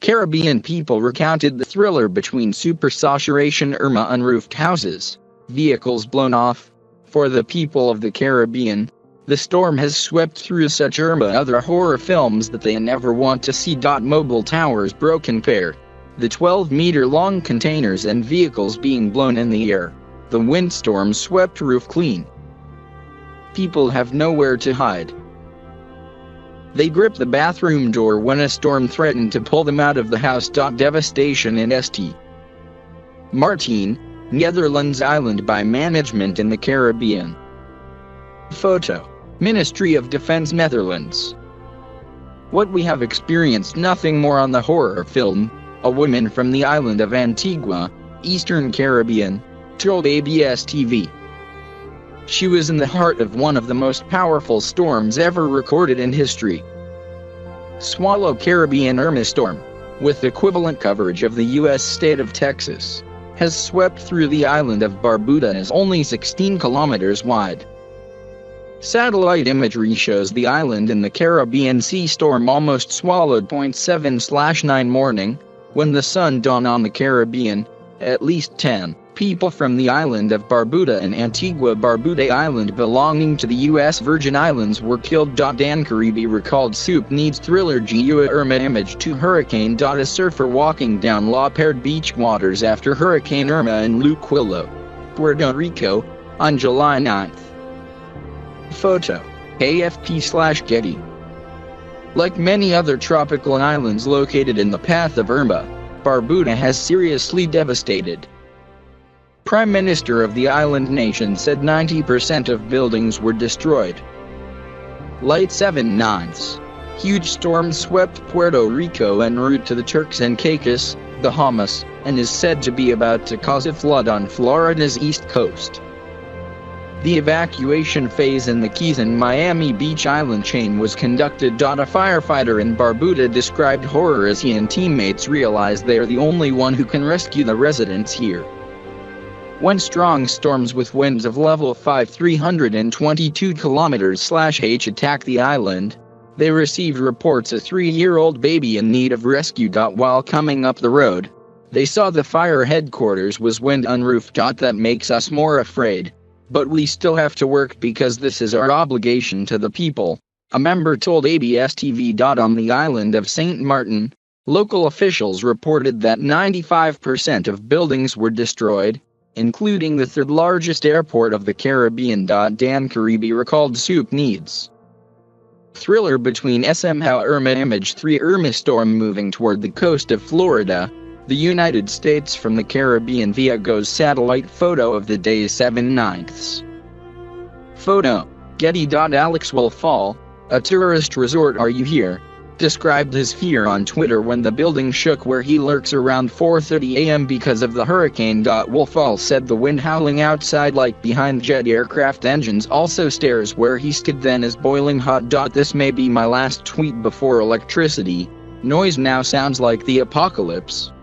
Caribbean people recounted the thriller between supersaturation Irma unroofed houses, vehicles blown off. For the people of the Caribbean, the storm has swept through such Irma other horror films that they never want to see. Mobile towers broken pair. The 12-meter-long containers and vehicles being blown in the air. The windstorm swept roof clean. People have nowhere to hide. They gripped the bathroom door when a storm threatened to pull them out of the house. Devastation in St. Maarten, Netherlands island by management in the Caribbean. Photo. Ministry of Defense Netherlands. What we have experienced, nothing more on the horror film. A woman from the island of Antigua, Eastern Caribbean, told ABS TV. She was in the heart of one of the most powerful storms ever recorded in history. Swallow Caribbean Irma storm, with equivalent coverage of the U.S. state of Texas, has swept through the island of Barbuda and is only 16 kilometers wide. Satellite imagery shows the island in the Caribbean Sea. Storm almost swallowed 7/9 morning, when the sun dawned on the Caribbean. At least 10 people from the island of Barbuda and Antigua Barbuda Island belonging to the U.S. Virgin Islands were killed. Dan Caribe recalled Soup needs thriller Gua Irma image to hurricane. A surfer walking down La Paired beach waters after Hurricane Irma in Luquillo, Puerto Rico, on July 9th. Photo. AFP/Getty. Like many other tropical islands located in the path of Irma, Barbuda has seriously devastated. Prime Minister of the island nation said 90% of buildings were destroyed. Light 7/9. Huge storm swept Puerto Rico en route to the Turks and Caicos, Bahamas, and is said to be about to cause a flood on Florida's east coast. The evacuation phase in the Keys and Miami Beach island chain was conducted. A firefighter in Barbuda described horror as he and teammates realized they are the only one who can rescue the residents here. When strong storms with winds of level 5 322 km/h attacked the island, they received reports a 3-year-old baby in need of rescue. While coming up the road, they saw the fire headquarters was wind unroofed. That makes us more afraid. But we still have to work because this is our obligation to the people, a member told ABS TV. On the island of St. Maarten, local officials reported that 95% of buildings were destroyed, including the third largest airport of the Caribbean. Dan Caribe recalled Soup needs thriller between somehow Irma image 3 Irma storm moving toward the coast of Florida, the United States from the Caribbean via GOES satellite photo of the day 7/9. Photo. Getty. Alex will fall, a tourist resort. Are you here? Described his fear on Twitter when the building shook where he lurks around 4:30 a.m. because of the hurricane. Wolfall said the wind howling outside like behind jet aircraft engines also stares where he stood then is boiling hot. This may be my last tweet before electricity. Noise now sounds like the apocalypse.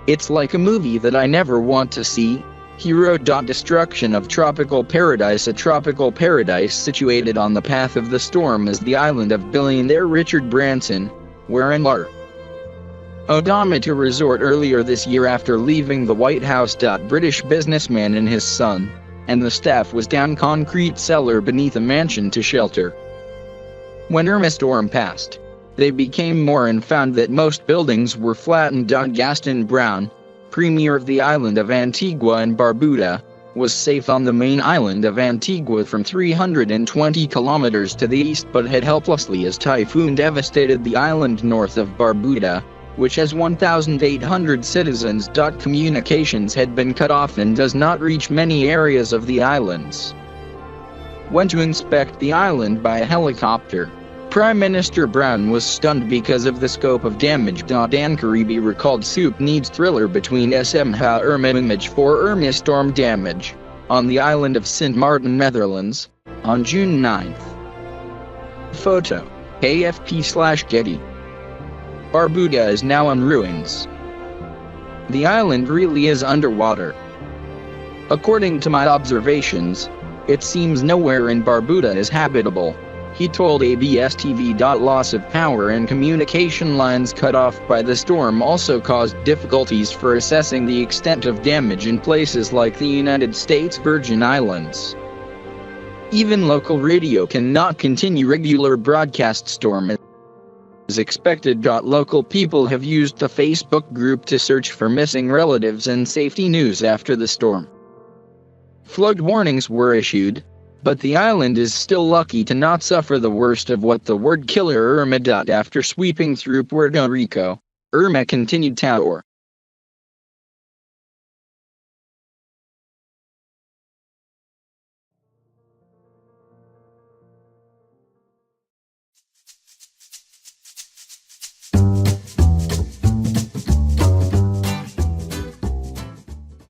It's like a movie that I never want to see, he wrote. Destruction of tropical paradise. A tropical paradise situated on the path of the storm is the island of billionaire Richard Branson, wherein Lar. Odama to resort earlier this year after leaving the White House. British businessman and his son, and the staff was down concrete cellar beneath a mansion to shelter. When Irma storm passed, they became more and found that most buildings were flattened. Gaston Brown, premier of the island of Antigua and Barbuda, was safe on the main island of Antigua from 320 kilometers to the east but had helplessly as typhoon devastated the island north of Barbuda, which has 1,800 citizens. Communications had been cut off and does not reach many areas of the islands. Went to inspect the island by a helicopter. Prime Minister Brown was stunned because of the scope of damage. Dan Caribe recalled Soup needs thriller between somehow Irma image 4 Irma storm damage, on the island of St. Maarten, Netherlands, on June 9th. Photo. AFP/Getty. Barbuda is now in ruins. The island really is underwater. According to my observations, it seems nowhere in Barbuda is habitable, He told ABS-TV. Loss of power and communication lines cut off by the storm also caused difficulties for assessing the extent of damage in places like the United States Virgin Islands. Even local radio cannot continue regular broadcast. Storm is expected. Local people have used the Facebook group to search for missing relatives and safety news after the storm. Flood warnings were issued, but the island is still lucky to not suffer the worst of what the word killer Irma. After sweeping through Puerto Rico, Irma continued to